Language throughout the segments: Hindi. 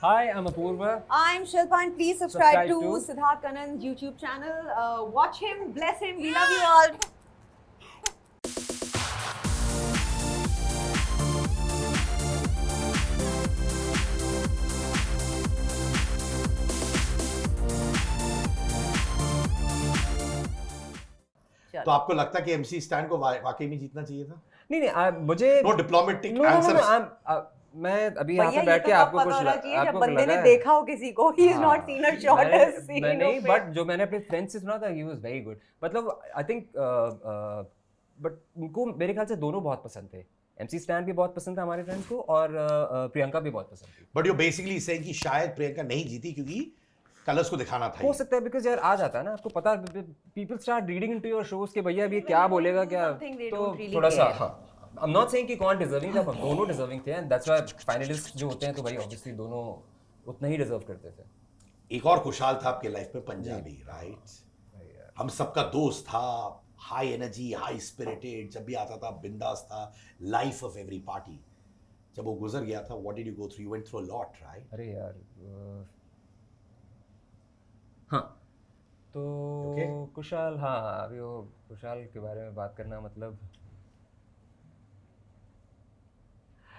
Hi, I'm Apurva. I'm Shilpa and please subscribe to Subscribe Siddharth Kanan's YouTube channel. Watch him, bless him, we love you all. तो आपको लगता है कि एमसी स्टैंड को वाकई में जीतना चाहिए था? नहीं मुझे नो डिप्लोमेटिक no, आंसर। मैं अभी यहाँ भैया पे ये बैठ तो के कब आपको पता कुछ होना चाहिए जब आपको बंदे ने लगा है? देखा हो किसी को. He is not seen a shortest scene. मैं नहीं, of it. बट जो मैंने अपने फ्रेंड से सुना था he was very good. मतलब आई थिंक बट उनको मेरे ख्याल से दोनों बहुत पसंद थे. एमसी स्टैंड भी बहुत पसंद था हमारे फ्रेंड्स को और प्रियंका भी बहुत पसंद थी. बट यू बेसिकली सेइंग कि शायद प्रियंका नहीं जीती क्योंकि कलर्स को दिखाना था हो ये। सकता है बिकॉज यार आ जाता है ना आपको पता people start reading into your shows के भैया अभी क्या बोलेगा क्या something they तो don't really थोड़ा सा care. हाँ आई एम नॉट सेइंग कि कौन डिजर्विंग था पर दोनों डिजर्विंग थे एंड दैट्स व्हाई फाइनलिस्ट जो होते हैं तो भाई ऑब्वियसली दोनों उतना ही डिजर्व करते थे. एक और खुशहाल था आपके लाइफ में, पंजाबी, राइट? हम सबका दोस्त था, हाई एनर्जी, हाई स्पिरिटेड, जब भी आता था बिंदास था, लाइफ ऑफ एवरी पार्टी. जब वो गुजर गया था, what did you go through? You went through a lot, right? अरे यार हाँ तो Okay. कुशाल हाँ अभी वो कुशाल के बारे में बात करना मतलब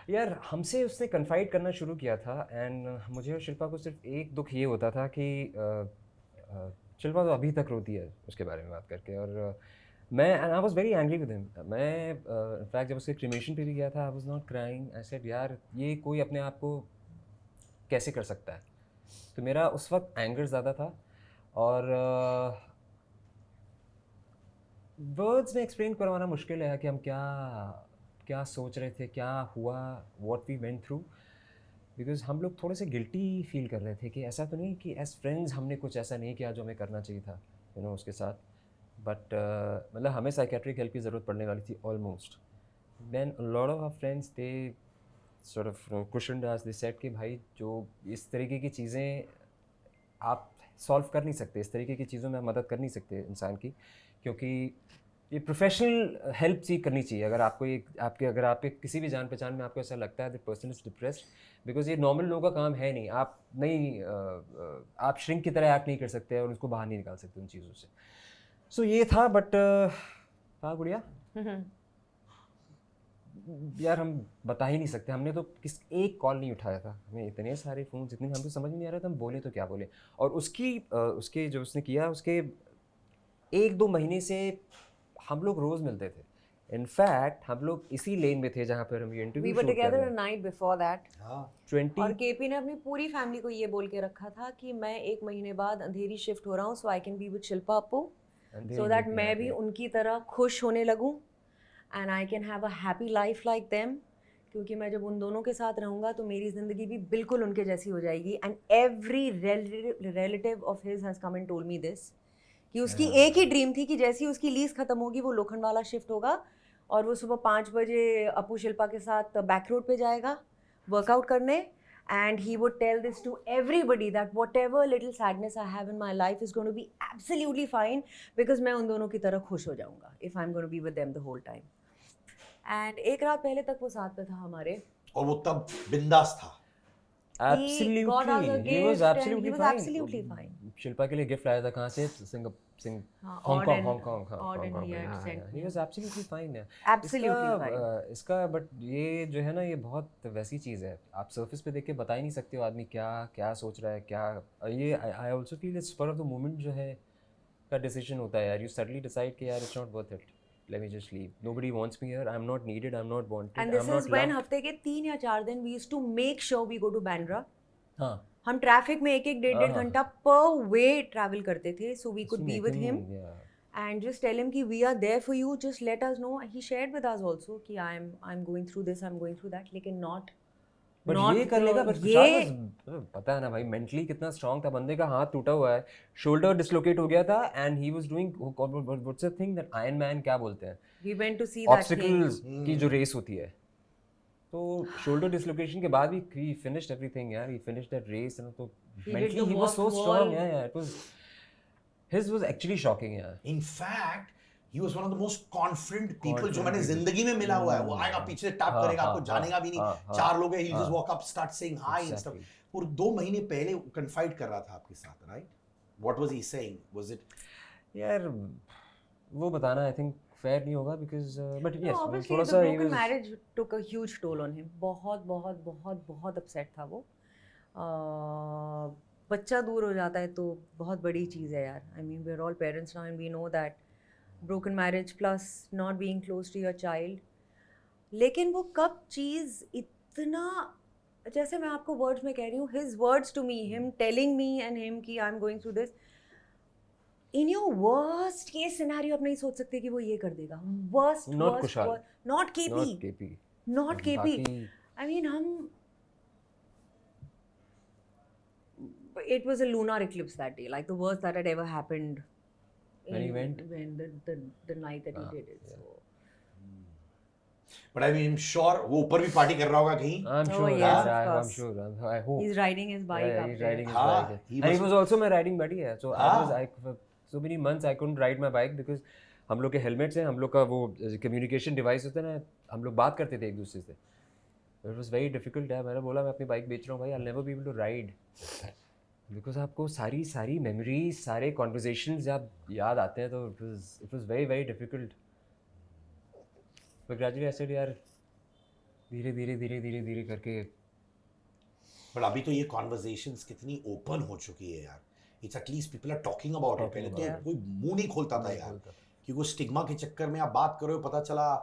यार हमसे उसने कन्फाइड करना शुरू किया था एंड मुझे और शिल्पा को सिर्फ एक दुख ये होता था कि शिल्पा तो अभी तक रोती है उसके बारे में बात करके और मैं and I was very angry with him. मैं इनफैक्ट जब उसके क्रिमेशन पे भी गया था I was not crying. I said यार ये कोई अपने आप को कैसे कर सकता है. तो मेरा उस वक्त एंगर ज़्यादा था और वर्ड्स में एक्सप्लेन करवाना मुश्किल है कि हम क्या सोच रहे थे, क्या हुआ, what we went through. Because हम लोग थोड़े से गिल्टी फील कर रहे थे कि ऐसा तो नहीं कि एज फ्रेंड्स हमने कुछ ऐसा नहीं किया जो हमें करना चाहिए था उसके साथ. बट मतलब हमें साइकेट्रिक हेल्प की ज़रूरत पड़ने वाली थी almost. Then lot of our friends they sort of questioned us, they said कि भाई जो इस तरीके की चीज़ें आप सॉल्व कर नहीं सकते, इस तरीके की चीज़ों में आप मदद कर नहीं सकते इंसान की, क्योंकि ये प्रोफेशनल हेल्प सीख करनी चाहिए. अगर आपको अगर आपके किसी भी जान पहचान में आपको ऐसा लगता है that person is depressed, because ये नॉर्मल लोगों का काम है नहीं. आप श्रिंक की तरह एक्ट नहीं कर सकते और उसको बाहर नहीं निकाल सकते उन चीज़ों से. सो ये था. बट हाँ गुड़िया यार हम बता ही नहीं सकते. हमने तो एक कॉल नहीं उठाया था. हमें इतने सारे फ़ोन जितने हम तो समझ नहीं आ रहा था हम बोले तो क्या बोले. और उसके जो उसने किया उसके 1-2 महीने से हम लोग रोज़ मिलते थे. इनफैक्ट हम लोग इसी लेन में थे जहाँ पर हम ये We इंटरव्यू were शूट कर together रहे a night before that. हाँ. और 20 केपी ने अपनी पूरी फैमिली को ये बोल के रखा था कि मैं 1 महीने बाद अंधेरी शिफ्ट हो रहा हूँ so I can be with Shilpa Appu so that मैं भी उनकी तरह खुश होने लगूँ and I can have a happy life like them. क्योंकि मैं जब उन दोनों के साथ रहूँगा तो मेरी ज़िंदगी भी बिल्कुल उनके जैसी हो जाएगी. And every relative of his has come and told me this कि उसकी एक ही ड्रीम थी कि जैसी उसकी लीज खत्म होगी वो लोखंडवाला शिफ्ट होगा और वो सुबह 5 बजे अपू शिल्पा के साथ बैक रोड पे जाएगा वर्कआउट करने. And he would tell this to everybody that whatever little sadness I have in my life is going to be absolutely fine because मैं उन दोनों की तरह खुश हो जाऊंगा if I am going to be with them the whole time. And एक रात पहले तक वो साथ में था हमारे और वो तब बिंदास था. Absolutely, he was absolutely fine. Shilpa के लिए गिफ्ट लाया था कहाँ से? Hong Kong. He was absolutely fine. इसका बट ये जो है ना ये बहुत वैसी चीज़ है. आप सरफेस पे देख के बता ही नहीं सकते हो आदमी क्या सोच रहा है क्या. ये I also feel it's spur of the moment जो है का डिसीजन होता है यार. यू सडनली डिसाइड कि यार it's not worth it. Let me just leave. Nobody wants me here. I'm not needed. I'm not wanted. And this I'm is not when loved. हफ्ते के 3 या 4 दिन we used to make sure we go to Bandra. हाँ. हम ट्रैफिक में 1-1 घंटा पर वे ट्रैवल करते थे so we could be with him. And just tell him कि we are there for you. Just let us know. He shared with us also कि I'm going through this. I'm going through that. लेकिन not. बट ये करने का पता है ना भाई मेंटली कितना स्ट्रांग था. बंदे का हाथ टूटा हुआ है, शोल्डर डिसलोकेट हो गया था and he was doing what's the thing that iron man क्या बोलते हैं, We went to see that obstacles की जो रेस होती है. तो शोल्डर डिसलोकेशन के बाद भी ही फिनिश्ड एवरीथिंग यार. He finished that race and तो mentally he was so strong. यार it was his was actually shocking यार. In fact he was one of the most confident people जो मैंने जिंदगी में मिला हुआ है. वो आएगा पीछे से टैप करेगा, आपको जानेगा भी नहीं. 4 लोग हैं, he'll just walk up, start saying hi and stuff. और 2 महीने पहले कन्फाइड कर रहा था आपके साथ, right? What was he saying? Was it यार वो बताना आई थिंक फेयर नहीं होगा because but No, yes obviously थोड़ा the सा broken marriage took a huge toll on him. बहुत बहुत बहुत बहुत upset था वो. बच्चा दूर हो जाता है तो बहुत बड़ी चीज़ है यार. I mean we're all parents now and we know that broken marriage plus not being close to your child. लेकिन वो कब चीज़ इतना, जैसे मैं आपको वर्ड्स में कह रही हूँ, his words to me, him telling me and him कि I'm going through this. In your worst case scenario आप नहीं सोच सकते कि वो ये कर देगा. Not Kushal. Not KP. not KP Not KP. बाकी I mean it was a lunar eclipse that day, like the worst that had ever happened. When he went? When the night that he did it. yeah. So. But I mean sure वो ऊपर भी पार्टी कर रहा होगा कहीं. I'm Oh, sure yes, of I'm course. sure I hope He's riding his bike yeah, up he's there. riding his हाँ, bike he and he must- was also my riding buddy है so I हाँ. was like for so many months I couldn't ride my bike because हम लोग के हेलमेट्स हैं, हम लोग का वो कम्युनिकेशन डिवाइस होता है ना, हम लोग बात करते थे एक दूसरे से. इट वाज वेरी डिफिकल्ट है. मैंने बोला मैं अपनी बाइक बेच रहा हूँ भाई, I will never be able to ride because आपको सारी मेमोरीज सारे कॉन्वर्जेशंस जब याद आते हैं तो it was very very difficult. But gradually I said यार धीरे करके. बट अभी तो ये कॉन्वर्सेशंस कितनी ओपन हो चुकी है यार. It's at least people are talking about it. पहले तो कोई मुंह नहीं खोलता था यार, क्योंकि वो स्टिग्मा के चक्कर में आप बात कर रहे हो. पता चला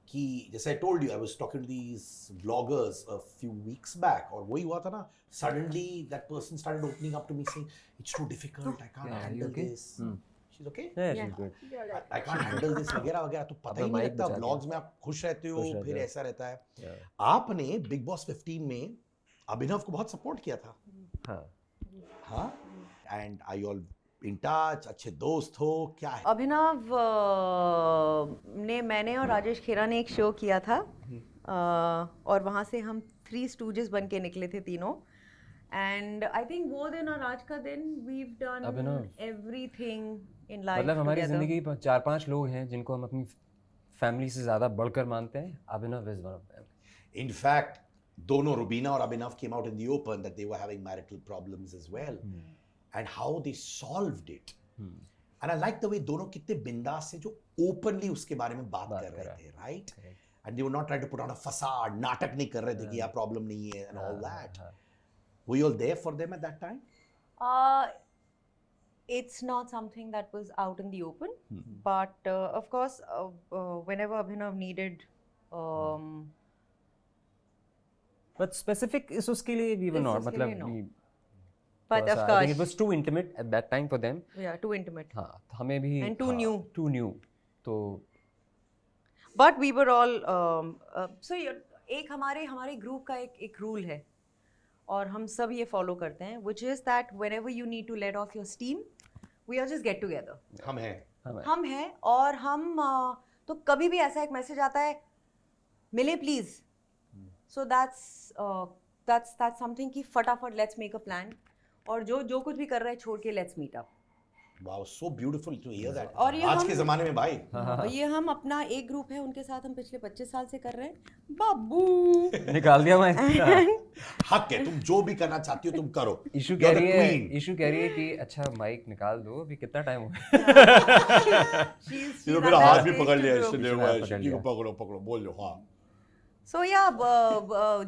कि जैसे I told you, I was talking to these bloggers a few weeks back, और वही हुआ था ना, suddenly that person started opening up to me saying it's too difficult, I can't handle this. She is okay, Yeah, she's good. I can't handle this वगैरह वगैरह. तो पता ही नहीं mic लगता बचा व्लॉग्स में आप खुश रहते हो, खुश रहते फिर हो. ऐसा रहता है. Yeah. आपने बिग बॉस 15 में अभिनव को बहुत सपोर्ट किया था. हाँ. हाँ, and I all in touch, अच्छे दोस्त हो, क्या है? अभिनव ने, मैंने और राजेश खेरा ने एक शो किया था और वहाँ से हम 3 स्टूजेस बन के निकले थे तीनों. एंड आई थिंक वो दिन और आज का दिन we've done Abhinav. everything in life मतलब हमारी together. ज़िंदगी में 4-5 लोग हैं जिनको हम अपनी फैमिली से ज़्यादा बढ़कर मानते हैं. Abhinav is one of them. In fact, दोनों रुबीना और अभिनव came out in the open that they were having marital problems as well, and how they solved it. And I like the way दोनों कितने बिंदास से जो openly उसके बारे में बात कर रहे थे, right? And they were not trying to put on a facade, नाटक नहीं कर रहे थे कि यार problem नहीं है and all that. Were you all there for them at that time? It's not something that was out in the open, but of course, whenever Abhinav needed But specific is उसके लिए we were इस not, उसके मतलब लिए no. we But थोड़ा of सा, I think it course, was too intimate at that time for them. yeah, too intimate. हाँ, तो हमें भी And too हाँ, new. too new. तो But we were all so एक हमारे ग्रुप का एक रूल है और हम सब ये फॉलो करते हैं, which is that whenever you need to let off your steam, we all just get together. हम हैं. हम हैं और हम तो कभी भी ऐसा एक मैसेज आता है, मिले प्लीज. सो दैट्स समथिंग कि फटाफट लेट्स मेक अ प्लान, और जो कुछ भी कर रहा है छोड़ के let's meet up. Wow, so beautiful to hear that. और ये आज हम- के जमाने में भाई. ये हम अपना एक ग्रुप है, उनके साथ हम पिछले 25 साल से कर रहे हैं. बाबू निकाल दिया मैं. हक है, तुम जो भी करना चाहती हो तुम करो. इशू You're कह the रही है queen. कि अच्छा माइक निकाल दो, अभी कितना टाइम हुआ. ये तो मेरा हाथ भी पकड़ लिया इससे, group. देखो हाथ पकड़ शिकी को लिया. पकड़ो बोल लो. हाँ. सो या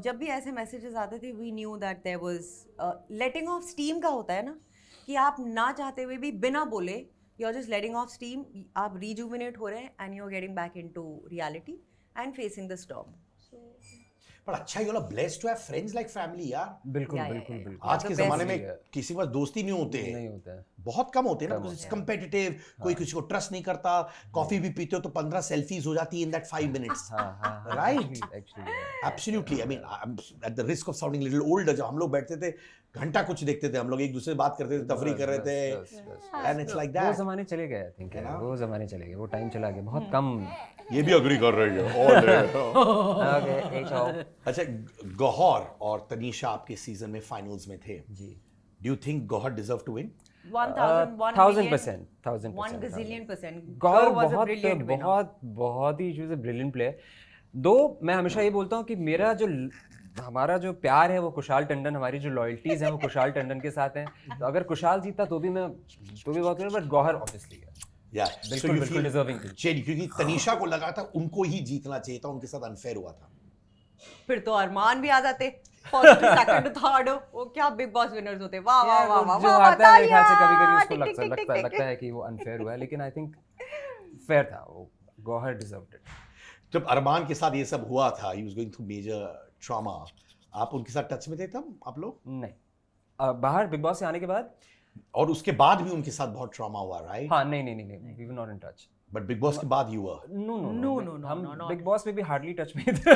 जब भी ऐसे मैसेजेस आते थे, we knew that there was letting off steam का होता है ना, कि आप ना चाहते हुए भी बिना बोले you are just letting off steam, आप रिजुविनेट हो रहे हैं and you are getting back into reality and facing the storm. पर अच्छा, you are blessed to have friends like family यार. बिल्कुल Yeah, yeah, बिल्कुल yeah. बिल्कुल. आज के the जमाने best में किसी के पास दोस्ती नहीं होते हैं. नहीं होता है. बहुत कम होते हैं ना, इट्स कंपेटिटिव. कोई किसी को ट्रस्ट नहीं करता. कॉफी भी पीते हो तो 15 सेल्फीज हो जाती है इन दैट 5 minutes. हाँ. Right. Actually. Absolutely. I mean, I'm at the risk of sounding a little older. जब हम लोग बैठते थे, घंटा कुछ देखते थे, हम लोग एक दूसरे से बात करते थे, तफरी कर रहे थे, and it's like वो that. ज़माने चले गए, आई थिंक. वो ज़माने चले गए, वो टाइम चला गया. बहुत कम. ये भी अग्री कर रही है. ओके, एक और. अच्छा, गौहर और तनीषा आपके सीजन में फाइनल्स में थे. जी. Do you think Gauhar deserve to win? 1000%. 1 gazillion percent. Gaur Gaurav was a brilliant winner. बहुत ही she was a brilliant player. Though मैं हमेशा ये बोलता हूँ कि मेरा जो हमारा जो प्यार है वो कुशाल टंडन, हमारी जो लॉयल्टीज हैं वो कुशाल टंडन के साथ हैं। तो अगर कुशाल जीता तो भी बहुत बट गौहर ऑब्वियसली है। बिल्कुल डिजर्विंग थी। क्योंकि तनीषा को लगा था उनको ही जीतना चाहिए था, उनके साथ अनफेयर हुआ था। फिर तो अरमान भी आ जाते, फर्स्ट सेकंड थर्ड, वो क्या बिग बॉस विनर्स होते। वाह वाह वाह वाह, जो आता है मेरे ख्याल से कभी-कभी उसको लगता है कि वो अनफेयर हुआ है, लेकिन आई थिंक फेयर था, वो गौहर डिजर्व्ड इट। जब अरमान के साथ ये सब हुआ था, he was going through major trauma, आप उनके साथ टच में थे तब आप लोग? नहीं, बाहर बिग बॉस से आने के बाद और उसके बाद भी उनके साथ बहुत ट्रॉमा हुआ, राइट? हाँ, नहीं, we were not in touch. But Bigg Boss के बाद यू वर? No, हम बिग बॉस में भी हार्डली टच में थे।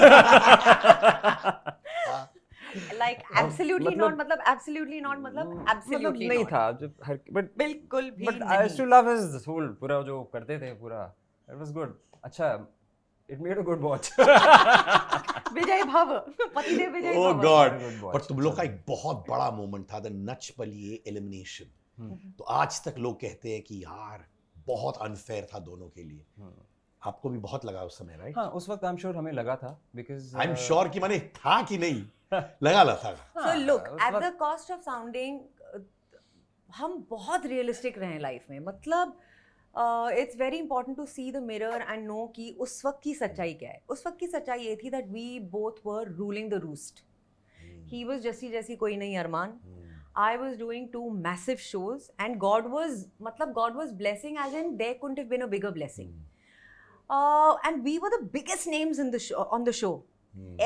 लाइक एब्सोल्युटली नॉट, मतलब एब्सोल्युटली नॉट, मतलब एब्सोल्युटली नहीं था जब बट बिल्कुल भी but I used to love his whole, पूरा जो करते थे पूरा, इट वाज गुड। अच्छा, it made a good watch. विजय भव, पतिदेव विजय भव। Oh God. पर तुम लोग का एक बहुत बड़ा मोमेंट था, द नच बलिए एलिमिनेशन। तो आज तक लोग कहते हैं कि यार बहुत अनफेयर था दोनों के लिए। आपको भी बहुत लगा उस समय, राइट? हाँ, उस वक्त आई एम श्योर हमें लगा था, बिकॉज़ आई एम श्योर कि मैंने था कि नहीं लगा था। So look, at the cost of sounding, हम बहुत रियलिस्टिक रहे लाइफ में, मतलब it's very important to see the mirror and know कि उस वक्त की सच्चाई क्या है। उस वक्त की सच्चाई ये थी that we both were ruling the roost. He was जैसी कोई नहीं अरमान, I was doing 2 massive shows and God was blessing, as in there couldn't have been a bigger blessing. And we were the biggest names in the show, on the show.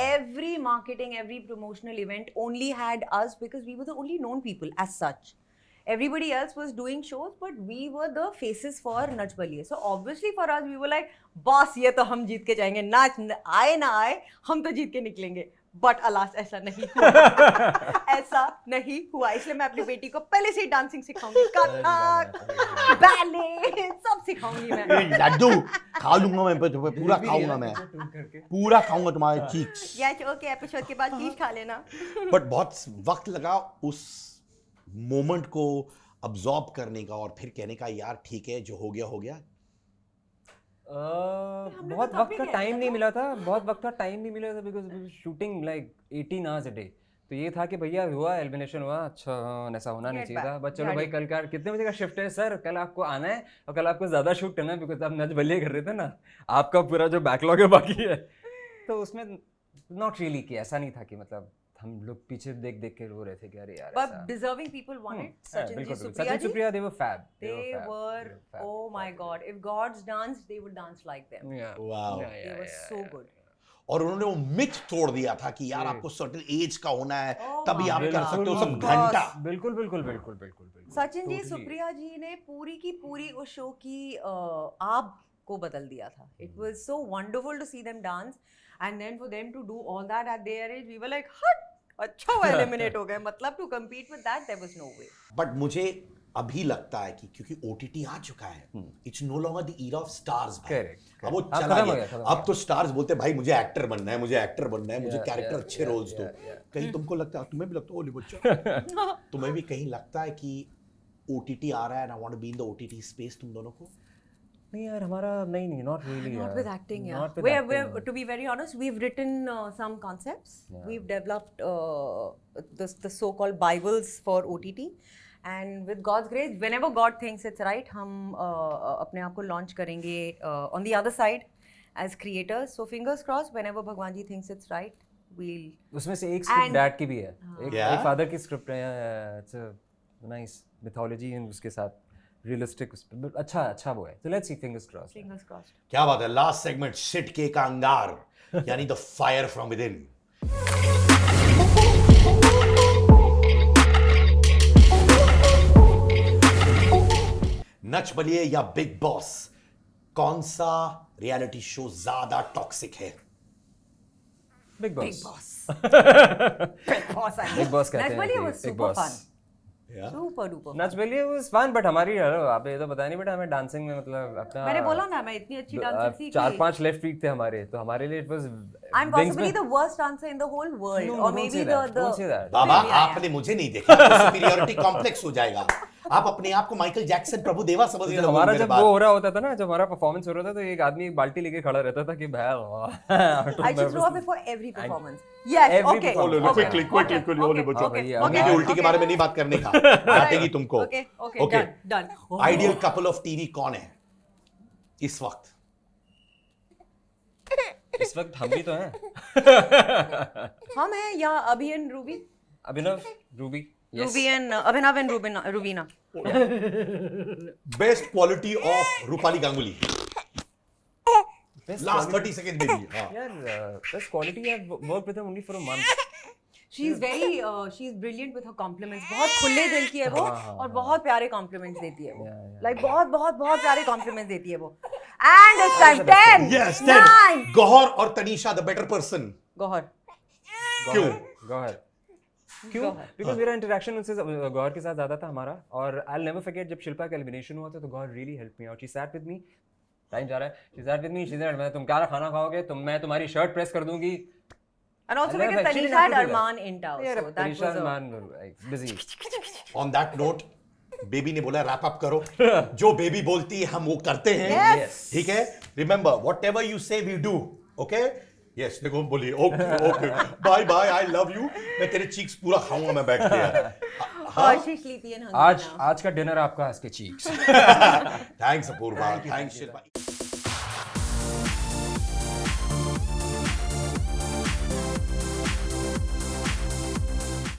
Every marketing, every promotional event only had us because we were the only known people as such. Everybody else was doing shows, but we were the faces for Nach Baliye. So obviously for us, we were like, boss, ये तो हम जीत के जाएंगे, नाच आए ना आए, हम तो जीत के निकलेंगे। बट अलास ऐसा नहीं हुआ। ऐसा नहीं हुआ, इसलिए मैं अपनी बेटी को पहले से ही डांसिंग सिखाऊंगी, कथक, बैले, सब सिखाऊंगी मैं। लड्डू खा लूंगा मैं, पूरा खाऊंगा मैं, पूरा खाऊंगा तुम्हारे चीक्स। यस, ओके, एपिसोड के बाद प्लीज खा लेना। बट बहुत वक्त लगा उस मोमेंट को अब्सॉर्ब करने का और फिर कहने का यार ठीक है, जो हो गया हो गया। बहुत वक्त का टाइम नहीं मिला था, because shooting like 18 hours a day. तो ये था कि भैया हुआ एलिमिनेशन हुआ, अच्छा ऐसा होना नहीं चाहिए था, बट चलो भाई कल का कितने बजे का शिफ्ट है सर, कल आपको आना है और कल आपको ज़्यादा शूट करना है बिकॉज आप नच बलिए कर रहे थे ना, आपका पूरा जो बैकलॉग है बाकी है। तो उसमें नॉट रियली कि ऐसा नहीं था कि मतलब हम लोग पीछे देख के रो रहे थे कि अरे यार। But deserving people won it. Sachin ji, Supriya, they were fab. They were, oh my God, if gods danced, they would dance like them. Yeah. Wow. They were so good. और उन्होंने वो मिथ तोड़ दिया था कि यार आपको सर्टेन एज का होना है, तभी आप कर सकते हो सब घंटा। बिल्कुल। सचिन जी, सुप्रिया जी ने पूरी की पूरी उस शो की आब को बदल दिया था। It was so wonderful to see them dance, and then for them to do all that at their age, we were like, हट, अच्छा वो एलिमिनेट हो गए, मतलब to compete with that there was no way. But मुझे अभी लगता है कि क्योंकि ओटीटी आ चुका है, it's no longer the era of stars. अब वो चला गया, अब तो स्टार्स बोलते हैं भाई मुझे एक्टर बनना है, मुझे कैरेक्टर अच्छे रोल्स दो। कहीं तुमको लगता है, तुम्हें भी लगता है ओली बच्चा, तुम्हें भी कहीं लगता है कि ओटीटी आ रहा है and I want to be in the OTT space तुम दोनों को? नहीं यार, हमारा नहीं, not really. Not with acting, yeah. Not with we're acting. to be very honest, we've written some concepts. Yeah. We've developed the so-called Bibles for OTT, and with God's grace, whenever God thinks it's right, हम अपने आप को launch करेंगे on the other side as creators. So fingers crossed, whenever भगवान जी thinks it's right, we'll. उसमें से एक स्क्रिप्ट डैड की भी है, एक फादर की स्क्रिप्ट है, it's a nice mythology and उसके साथ रियलिस्टिक, अच्छा वो है। So let's see, fingers crossed. Fingers crossed. क्या बात है। लास्ट सेगमेंट शिट के का अंगार, यानी the fire from within. Nach Baliye या बिग बॉस, कौन सा रियलिटी शो ज्यादा टॉक्सिक है? Big Boss. Big boss. Big Boss कहते हैं Naturally, it was big super boss. fun. Super duper. Nach Baliye was fun, but हमारी आप ये तो बताया नहीं, बट हमें डांसिंग में मतलब अपना, मैंने बोला ना मैं इतनी अच्छी डांसर थी। 4-5 लेफ्ट फीट थे हमारे, तो हमारे लिए it was I'm possibly the worst dancer in the whole world, or maybe the don't say that. बाबा आपने मुझे नहीं देखा तो सुपीरियरिटी कॉम्प्लेक्स हो जाएगा। आप अपने आप को माइकल जैक्सन प्रभु देवा समझ रहे हो हमारा मेरे जब बात। वो हो रहा होता था ना, जब हमारा परफॉर्मेंस हो रहा था तो एक आदमी एक बाल्टी लेके खड़ा रहता था कि I should throw up before every performance. Yes, Every okay. performance. Low, Okay, quickly, ओले बच्चों। हाँ भैया, मम्मी की उल्टी के बारे में नहीं बात करने का, डांटेगी तुमको। Okay, done. Ideal couple of TV कौन है इस वक्त? इस वक्त हम भी तो हैं। हम हैं या अभी and Ruby? Abhinav, Ruby, Ruby and Abhinav and Rubina. Best quality of Rupali Ganguly, last 30 second में भी। हाँ। यार best quality, I've worked with her only for a month. she's brilliant with her compliments. बहुत खुले दिल की है वो और बहुत प्यारे compliments देती है वो. Like बहुत प्यारे compliments देती है वो. And it's time 10, Yes, 9. 10. Gauahar और Tanisha the better person. Gauahar. क्यों? गौहर क्यों? बिकॉज मेरा इंटरेक्शन उनसे गौहर के साथ ज्यादा था हमारा, और आई नेवर फॉरगेट जब शिल्पा का एलिमिनेशन हुआ था तो Gauahar really help me out. She sat with me, time जा रहा है, she sat with me, she said मैं तुम क्या खाना खाओगे, मैं तुम्हारी शर्ट प्रेस कर दूंगी। And also I never because actually Tanisha had had to do Arman in town, यार so that was परेशान a... मान busy. On that note, baby ने बोला रैप अप करो। जो बेबी बोलती है हम वो करते हैं। Yes. ठीक है, remember whatever you say we do. Okay, yes, देखो बोलिए okay bye bye, I love you, मैं तेरे चीक्स पूरा खाऊंगा मैं बैठ के। Oh, she's sleepy and hungry now. आज का डिनर आपका इसके cheeks. Thanks Apurva, thanks Shilpa.